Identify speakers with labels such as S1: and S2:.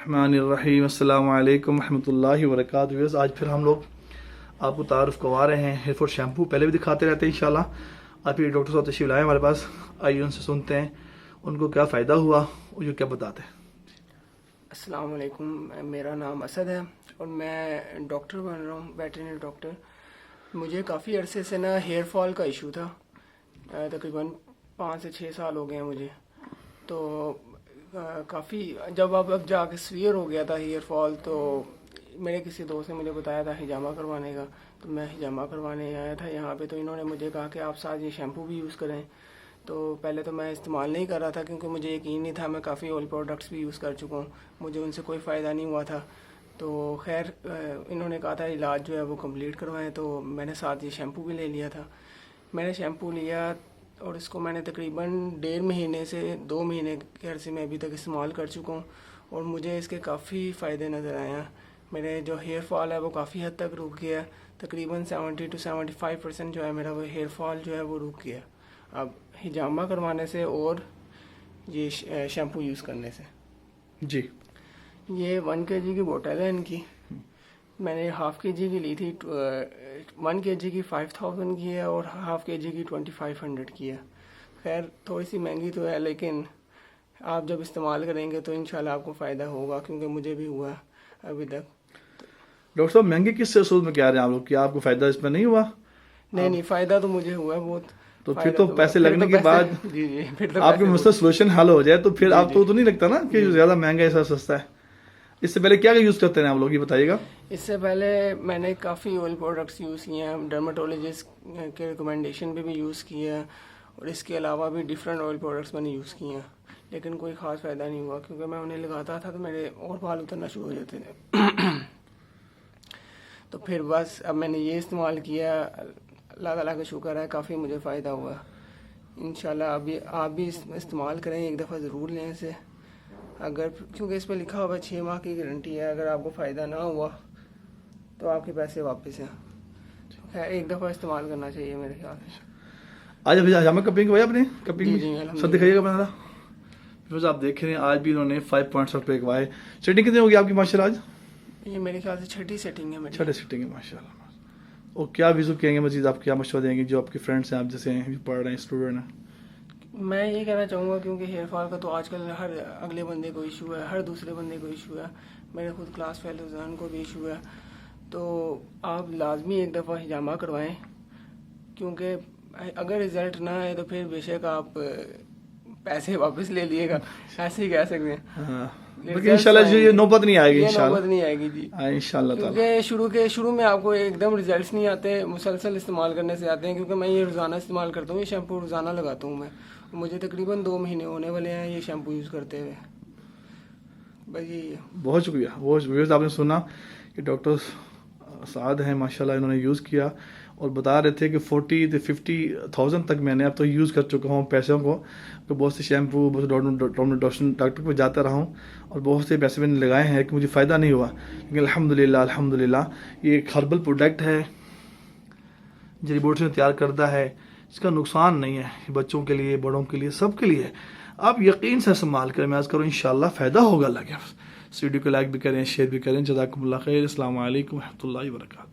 S1: रहमानिर्रहीम अस्सलाम वालेकुम रहमतुल्लाहि व बरकातुहू। आज फिर हम लोग आपको तारुफ करवा रहे हैं हेयर फॉल शैम्पू। पहले भी दिखाते रहते हैं इंशाल्लाह। आप ये डॉक्टर साहब तशरीफ लाए हमारे पास, आइए उनसे सुनते हैं उनको क्या फ़ायदा हुआ और ये क्या बताते हैं।
S2: अस्सलाम वालेकुम, मेरा नाम असद है और मैं डॉक्टर बन रहा हूँ, वेटरनरी डॉक्टर। मुझे काफ़ी अरसे से ना हेयर फॉल का इशू था, तकरीबन 5 से 6 साल हो गए हैं मुझे। तो काफ़ी जब अब जाके सीवियर हो गया था हेयर फॉल, तो मेरे किसी दोस्त ने मुझे बताया था हिजामा करवाने का, तो मैं हिजामा करवाने आया था यहाँ पे। तो इन्होंने मुझे कहा कि आप साथ ये शैम्पू भी यूज़ करें। तो पहले तो मैं इस्तेमाल नहीं कर रहा था क्योंकि मुझे यकीन नहीं था। मैं काफ़ी ऑयल प्रोडक्ट्स भी यूज़ कर चुका हूँ, मुझे उनसे कोई फ़ायदा नहीं हुआ था। तो खैर इन्होंने कहा था इलाज जो है वो कंप्लीट करवाएं, तो मैंने साथ ये शैम्पू भी ले लिया था। मैंने शैम्पू लिया और इसको मैंने तकरीबन 1.5 महीने से 2 महीने के अरसे में अभी तक इस्तेमाल कर चुका हूँ और मुझे इसके काफ़ी फ़ायदे नज़र आए हैं। मेरे जो हेयर फॉल है वो काफ़ी हद तक रुक गया, तकरीबन 70 to 75% जो है मेरा वो हेयर फॉल जो है वो रुक गया अब हिजामा करवाने से और ये शैम्पू यूज़ करने से।
S1: जी,
S2: ये 1 kg की बोतल है इनकी। मैंने ½ kg की ली थी। 1 kg की 5000 की है और ½ kg की 2500 की है। खैर थोड़ी सी महंगी तो है, लेकिन आप जब इस्तेमाल करेंगे तो इंशाल्लाह आपको फ़ायदा होगा, क्योंकि मुझे भी हुआ अभी तक।
S1: डॉक्टर साहब महंगे किस सूद में कह रहे हैं आप लोग कि आपको फ़ायदा इसमें नहीं हुआ?
S2: नहीं, फ़ायदा तो मुझे हुआ बहुत।
S1: तो फिर तो पैसे लगने के बाद
S2: जी फिर तो
S1: आपके मुझसे सोल्यूशन हल हो जाए तो फिर आप तो नहीं लगता ना कि ज़्यादा महंगा ऐसा सस्ता है। इससे पहले क्या यूज़ करते हैं आप लोग, ये बताइएगा।
S2: इससे पहले मैंने काफ़ी ऑयल प्रोडक्ट्स यूज़ किए हैं, डर्माटोलॉजिस्ट के रिकमेंडेशन पे भी यूज़ किए हैं और इसके अलावा भी डिफरेंट ऑयल प्रोडक्ट्स मैंने यूज़ किए हैं, लेकिन कोई ख़ास फ़ायदा नहीं हुआ क्योंकि मैं उन्हें लगाता था तो मेरे और बाल उतरना शुरू हो जाते थे। तो फिर बस अब मैंने ये इस्तेमाल किया, अल्लाह ताला का शुक्र है काफ़ी मुझे फ़ायदा हुआ। इंशाल्लाह आप भी इस्तेमाल करें, एक दफ़ा ज़रूर लें इसे। अगर क्योंकि इस पर लिखा हुआ 6 माह की गारंटी है, अगर आपको फ़ायदा ना हुआ तो आपके पैसे वापस हैं। खैर एक दफ़ा इस्तेमाल करना चाहिए मेरे ख्याल से।
S1: आज अभी हिजामा कपिंग हुआ अपनी कपिंग
S2: जी,
S1: सब दिखाइएगा बनाना। फिर आप देख रहे हैं आज भी इन्होंने 5 पॉइंट्स पे करवाए। सेटिंग कितनी होगी आपकी माशाल्लाह आज?
S2: ये मेरे ख्याल से 6ठी सेटिंग है मेरी।
S1: 6ठी सेटिंग है माशाल्लाह। और क्या विजू कहेंगे मजीद, आप क्या मशवरा देंगे जो आपके फ्रेंड्स हैं, आप जैसे पढ़ रहे हैं स्टूडेंट हैं? मैं
S2: ये कहना चाहूँगा क्योंकि हेयर फॉल का तो आजकल हर अगले बंदे को इशू है, हर दूसरे बंदे को इशू है, मेरे खुद क्लास फेलोज हैं उनको भी इशू है। तो आप लाजमी एक दफ़ा हिजामा करवाएं, क्योंकि अगर रिज़ल्ट ना आए तो फिर बेशक आप पैसे वापस ले लिएगा, ऐसे ही कह सकते हैं।
S1: इंशाल्लाह जी ये नौबत नहीं आएगी,
S2: नौबत नहीं आएगी जी
S1: इंशाल्लाह।
S2: क्योंकि शुरू में आपको एकदम रिजल्ट्स नहीं आते, मुसलसल इस्तेमाल करने से आते हैं। क्योंकि मैं ये रोज़ाना इस्तेमाल करता हूँ, ये शैम्पू रोज़ाना लगाता हूँ मैं। मुझे तकरीबन 2 महीने होने वाले हैं ये शैम्पू यूज़ करते हुए। बस यही है। बहुत शुक्रिया। वो व्यूअर्स आपने सुना कि डॉक्टर साद हैं माशाल्लाह, इन्होंने यूज़ किया और बता रहे थे कि 40 से 50,000 तक मैंने अब तो यूज़ कर चुका हूँ पैसों को। तो बहुत से शैम्पू, बहुत से डॉक्टर पर जाता रहा हूँ और बहुत से पैसे मैंने लगाए हैं कि मुझे फ़ायदा नहीं हुआ। लेकिन अल्हम्दुलिल्लाह ये एक हर्बल प्रोडक्ट है, जड़ी बूटी से तैयार करता है, इसका नुकसान नहीं है, बच्चों के लिए, बड़ों के लिए, सब के लिए। आप यकीन से इस्तेमाल करें, मैं आज करूँ इंशाल्लाह फ़ायदा होगा। लगे इस वीडियो को लाइक भी करें, शेयर भी करें। जज़ाकुमुल्लाह खैर। अस्सलाम वालेकुम रहमतुल्लाहि व बरकातुहू।